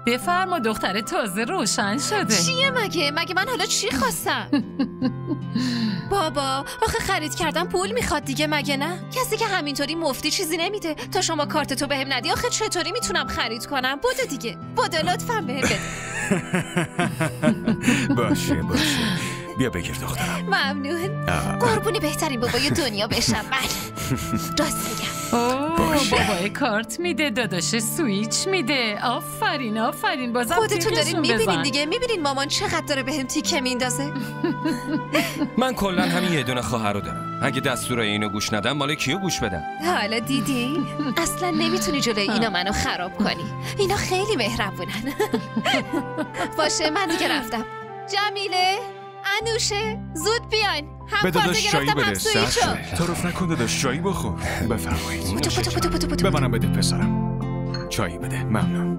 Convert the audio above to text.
بفرما دختر تازه روشن شده. چیه مگه من حالا چی خواستم؟ بابا آخه خرید کردن پول میخواد دیگه، مگه نه؟ کسی که همینطوری مفتی چیزی نمیده. تا شما کارتتو بهم ندی آخه چطوری میتونم خرید کنم؟ بوده دیگه، بوده لطفاً بهم بده. باشه بیا بگیر دخترم. ممنون. قربونی بهترین بابای دنیا بشم. بله راست میگم. بابای کارت میده، داداش سویچ میده. آفرین بازم خودتون دارین میبینین دیگه، میبینین مامان چقدر داره بهم تیکه میندازه. من کلا همین یه دونه خواهر رو دارم. اگه دستورای اینو گوش ندم مال کیو گوش بدم؟ حالا دیدی؟ اصلا نمیتونی جلوی اینا منو خراب کنی. اینا خیلی مهربونن. باشه من دیگه رفتم. جمیله، انوشه، زود بیاین. هم داداش چایی بده. سویچو. تعارف نکن داداش، چایی بخور. بفرمایید. بودو. به منم بده پسرم. چایی بده. ممنون.